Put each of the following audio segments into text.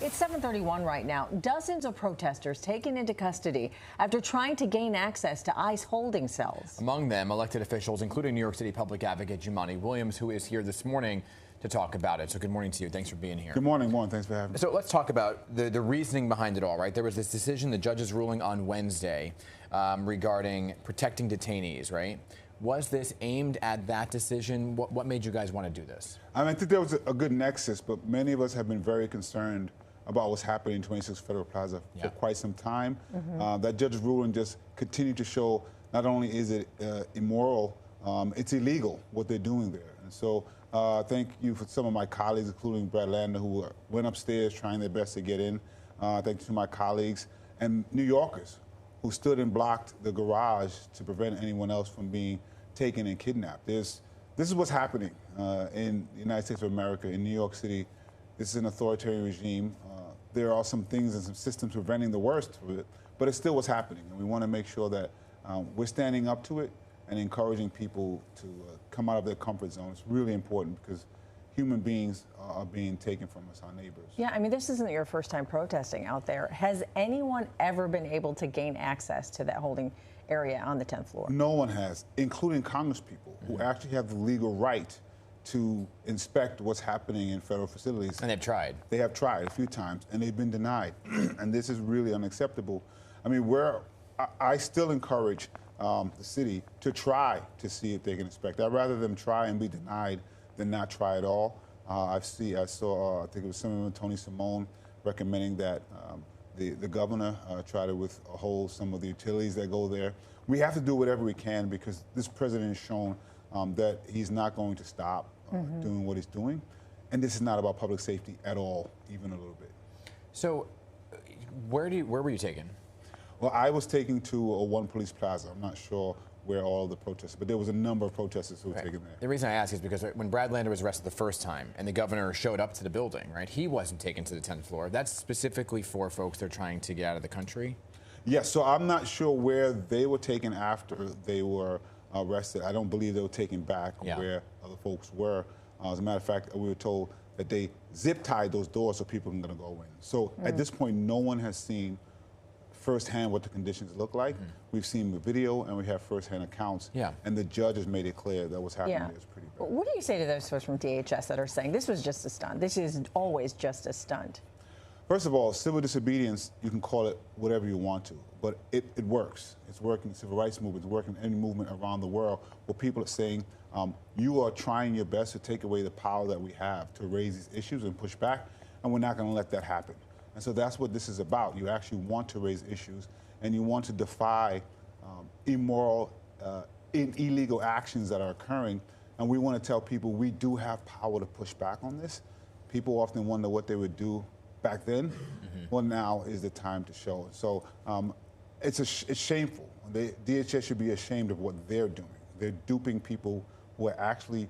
It's 7:31 right now. Dozens of protesters taken into custody after trying to gain access to ICE holding cells. Among them, elected officials, including New York City Public Advocate Jumaane Williams, who is here this morning to talk about it. So good morning to you. Thanks for being here. Good morning, Warren. Thanks for having me. So let's talk about the reasoning behind it all, right? There was this decision, the judge's ruling on Wednesday regarding protecting detainees, right? Was this aimed at that decision? What made you guys want to do this? I think there was a good nexus, but many of us have been very concerned about what's happening in 26 Federal Plaza for quite some time. That judge's ruling just continued to show not only is it immoral, it's illegal what they're doing there. And so thank you for some of my colleagues, including Brad Lander, who went upstairs trying their best to get in. Thank you to my colleagues and New Yorkers who stood and blocked the garage to prevent anyone else from being taken and kidnapped. This is what's happening in the United States of America, in New York City. This is an authoritarian regime. There are some things and some systems preventing the worst of it, but it's still what's happening. And we want to make sure that we're standing up to it and encouraging people to come out of their comfort zone. It's really important because human beings are being taken from us, our neighbors. Yeah, I mean, this isn't your first time protesting out there. Has anyone ever been able to gain access to that holding area on the 10th floor? No one has, including congresspeople who actually have the legal right to inspect what's happening in federal facilities. And they've tried. They have tried a few times, and they've been denied. And this is really unacceptable. I mean, I still encourage the city to try to see if they can inspect. I'd rather them try and be denied than not try at all. I saw, I think it was Senator Tony Simone recommending that the governor try to withhold some of the utilities that go there. We have to do whatever we can because this president has shown that he's not going to stop doing what he's doing. And this is not about public safety at all, even a little bit. So where were you taken? Well, I was taken to a One Police Plaza. I'm not sure where all the protesters, but there was a number of protesters who were taken there. The reason I ask is because when Brad Lander was arrested the first time and the governor showed up to the building, right, he wasn't taken to the 10th floor. That's specifically for folks that are trying to get out of the country? Yes, so I'm not sure where they were taken after they were arrested. I don't believe they were taken back where other folks were. As a matter of fact, we were told that they zip-tied those doors so people can go in. So at this point, no one has seen firsthand what the conditions look like. We've seen the video and we have firsthand accounts. And the judge has made it clear that what's happening is pretty bad. What do you say to those folks from DHS that are saying this was just a stunt? This is always just a stunt. First of all, civil disobedience, you can call it whatever you want to, but it works. It's working. Civil rights movement, it's working any movement around the world where people are saying, you are trying your best to take away the power that we have to raise these issues and push back, and we're not going to let that happen. And so that's what this is about. You actually want to raise issues, and you want to defy immoral, illegal actions that are occurring. And we want to tell people we do have power to push back on this. People often wonder what they would do back then. Well, now is the time to show it. So it's shameful. The DHS should be ashamed of what they're doing. They're duping people who are actually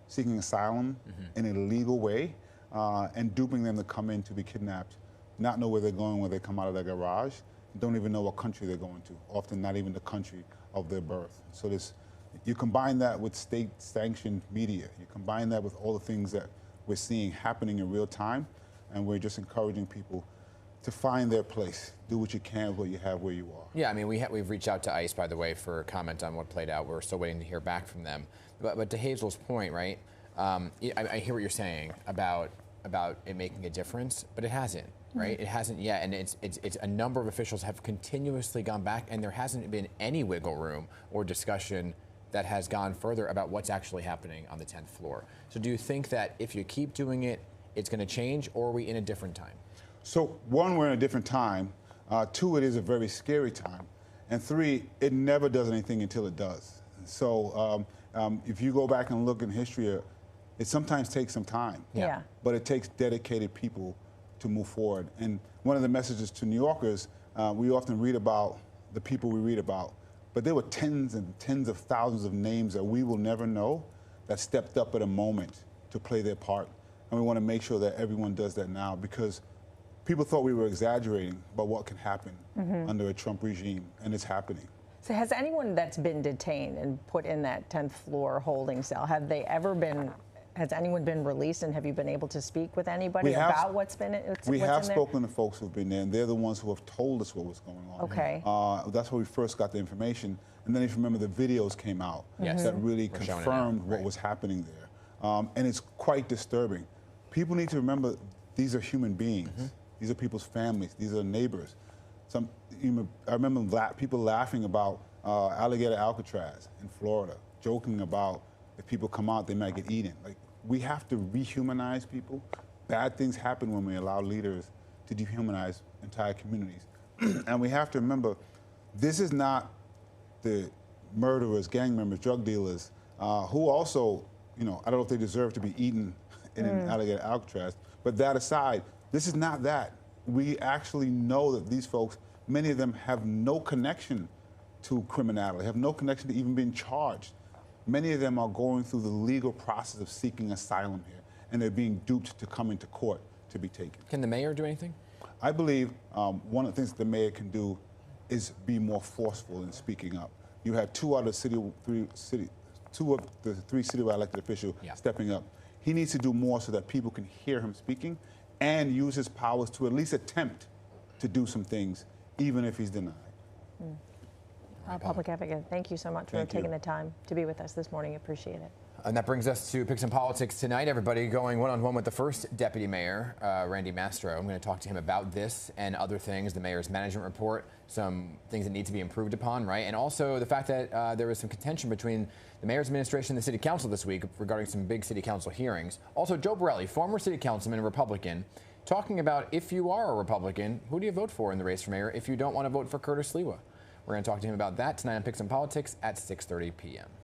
seeking asylum in a legal way and duping them to come in to be kidnapped, not know where they're going when they come out of their garage, don't even know what country they're going to, often not even the country of their birth. So you combine that with state-sanctioned media, you combine that with all the things that we're seeing happening in real time, and we're just encouraging people to find their place, do what you can with what you have where you are. Yeah, I mean, we've reached out to ICE, by the way, for a comment on what played out. We're still waiting to hear back from them. But to Hazel's point, right, I hear what you're saying about it making a difference, but it hasn't, right? It hasn't yet, and it's a number of officials have continuously gone back, and there hasn't been any wiggle room or discussion that has gone further about what's actually happening on the 10th floor. So do you think that if you keep doing it, it's going to change, or are we in a different time? So one, we're in a different time. Two, it is a very scary time. And three, it never does anything until it does. So if you go back and look in history, it sometimes takes some time. But it takes dedicated people to move forward. And one of the messages to New Yorkers, we often read about the people we read about, but there were tens and tens of thousands of names that we will never know that stepped up at a moment to play their part. And we want to make sure that everyone does that now, because people thought we were exaggerating about what can happen under a Trump regime, and it's happening. So has anyone that's been detained and put in that 10th floor holding cell, have they ever been Has anyone been released, and have you been able to speak with anybody about what's in there? We have spoken to folks who've been there, and they're the ones who have told us what was going on. Okay. That's where we first got the information. And then if you remember, the videos came out that really confirmed what was happening there. And it's quite disturbing. People need to remember these are human beings. These are people's families. These are neighbors. I remember people laughing about alligator Alcatraz in Florida, joking about if people come out, they might get eaten. Like, we have to rehumanize people. Bad things happen when we allow leaders to dehumanize entire communities. And we have to remember, this is not the murderers, gang members, drug dealers, who also, I don't know if they deserve to be eaten in an alligator Alcatraz, but that aside, this is not that. We actually know that these folks, many of them have no connection to criminality, have no connection to even being charged. Many of them are going through the legal process of seeking asylum here, and they're being duped to come into court to be taken. Can the mayor do anything? I believe one of the things the mayor can do is be more forceful in speaking up. You had two of the three citywide elected officials stepping up. He needs to do more so that people can hear him speaking and use his powers to at least attempt to do some things, even if he's denied. Public advocate, thank you so much for taking the time to be with us this morning. Appreciate it. And that brings us to Picks in Politics tonight, everybody, going one-on-one with the first deputy mayor, Randy Mastro. I'm going to talk to him about this and other things, the mayor's management report, some things that need to be improved upon, right? And also the fact that there was some contention between the mayor's administration and the city council this week regarding some big city council hearings. Also, Joe Borelli, former city councilman and Republican, talking about if you are a Republican, who do you vote for in the race for mayor if you don't want to vote for Curtis Sliwa? We're going to talk to him about that tonight on Picks in Politics at 6:30 p.m.